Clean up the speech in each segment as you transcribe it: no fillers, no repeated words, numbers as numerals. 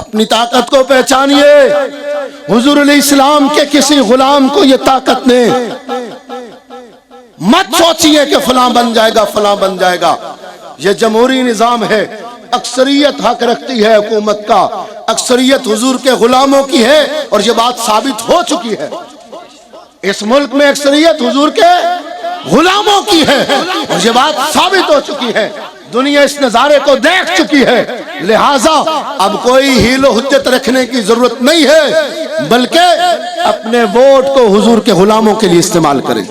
اپنی طاقت کو پہچانیے. حضور علیہ السلام کے کسی غلام کو یہ طاقت نہیں. مت سوچئے کہ فلاں بن جائے گا فلاں بن جائے گا. یہ جمہوری نظام ہے، اکثریت حق رکھتی ہے حکومت کا، اکثریت حضور کے غلاموں کی ہے، اور یہ بات ثابت ہو چکی ہے. اس ملک میں اکثریت حضور کے غلاموں کی ہے اور یہ بات ثابت ہو چکی ہے. دنیا اس نظارے کو دیکھ چکی ہے. لہٰذا اب کوئی حیل و حجت رکھنے کی ضرورت نہیں ہے، بلکہ اپنے ووٹ کو حضور کے غلاموں کے لیے استعمال کرے،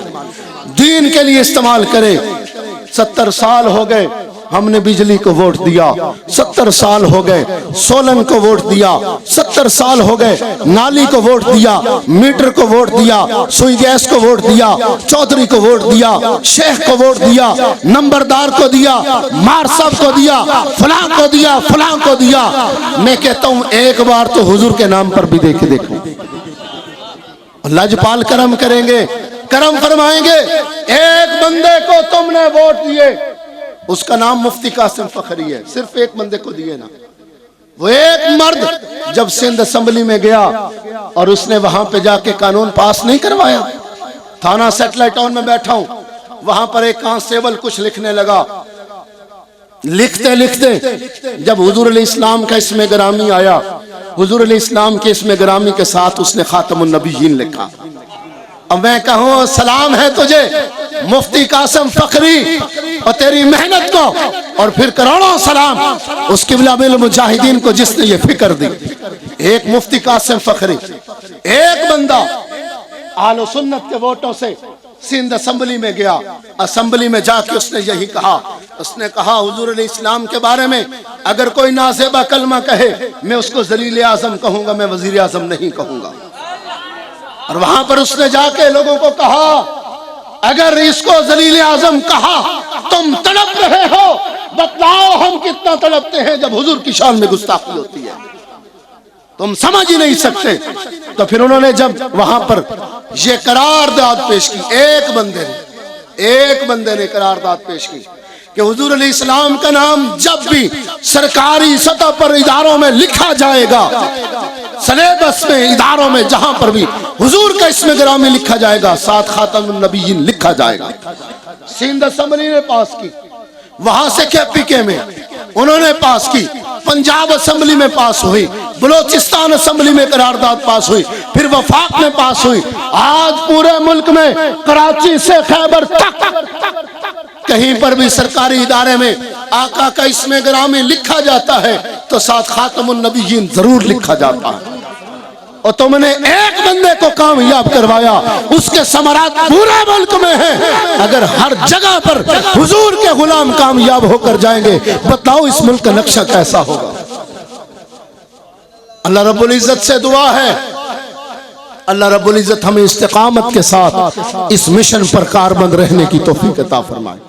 دین کے لیے استعمال کرے. 70 سال ہو گئے ہم نے بجلی کو ووٹ دیا، 70 سال ہو گئے سولن کو ووٹ دیا، 70 سال ہو گئے نالی کو ووٹ دیا، میٹر کو ووٹ دیا، سوئی گیس کو ووٹ دیا، چودھری کو ووٹ دیا، شیخ کو ووٹ دیا، نمبردار کو دیا، مار صاحب کو دیا، فلاں کو دیا، فلاں کو دیا. میں کہتا ہوں ایک بار تو حضور کے نام پر بھی دیکھیں. اللہ جپال کرم کریں گے، کرم فرمائیں گے. ایک بندے کو تم نے ووٹ دیے، اس کا نام مفتی قاسم فخری ہے، صرف ایک بندے کو دیے نا. وہ ایک مرد جب سندھ اسمبلی میں گیا اور اس نے وہاں پہ جا کے قانون پاس نہیں کروایا. تھانہ سیٹلائٹ ٹاؤن میں بیٹھا ہوں، وہاں پر ایک کانسٹیبل کچھ لکھنے لگا. لکھتے لکھتے جب حضور علیہ السلام کا اسم گرامی آیا، حضور علیہ السلام کے اسم گرامی کے ساتھ اس نے خاتم النبیین لکھا. اب میں کہوں سلام ہے تجھے مفتی قاسم فخری اور تیری محنت کو، اور پھر کروڑوں سلام اس قبلہ المجاہدین کو جس نے یہ فکر دی. ایک مفتی قاسم فخری، ایک بندہ اہل سنت کے ووٹوں سے سندھ اسمبلی میں گیا. اسمبلی میں جا کے اس نے یہی کہا، اس نے کہا حضور علیہ السلام کے بارے میں اگر کوئی نازیبہ کلمہ کہے میں اس کو ذلیل اعظم کہوں گا، میں وزیر اعظم نہیں کہوں گا. اور وہاں پر اس نے جا کے لوگوں کو کہا اگر اس کو ذلیل اعظم کہا تم تڑپ رہے ہو، بتلاؤ ہم کتنا تڑپتے ہیں جب حضور کی شان میں گستاخی ہوتی ہے، تم سمجھ ہی نہیں سکتے. تو پھر انہوں نے جب وہاں پر یہ قرارداد پیش کی، ایک بندے نے قرارداد پیش کی کہ حضور علیہ السلام کا نام جب بھی سرکاری سطح پر اداروں میں لکھا جائے گا، سلیبس میں اداروں میں جہاں پر بھی حضور کا اسم گرامی لکھا جائے گا، ساتھ خاتم النبیین لکھا جائے گا. سندھ اسمبلی نے پاس کی، وہاں سے KPK میں انہوں نے پاس کی، پنجاب اسمبلی میں پاس ہوئی، بلوچستان اسمبلی میں قرارداد پاس ہوئی، پھر وفاق میں پاس ہوئی. آج پورے ملک میں کراچی سے خیبر تک کہیں پر بھی سرکاری ادارے میں آقا کا اسم گرامی لکھا جاتا ہے تو ساتھ خاتم النبیین ضرور لکھا جاتا ہے. اور تم نے ایک بندے کو کامیاب کروایا، اس کے ثمرات پورے ملک میں ہیں. اگر ہر جگہ پر حضور کے غلام کامیاب ہو کر جائیں گے، بتاؤ اس ملک کا نقشہ کیسا ہوگا. اللہ رب العزت سے دعا ہے اللہ رب العزت ہمیں استقامت کے ساتھ اس مشن پر کاربند رہنے کی توفیق عطا فرمائے.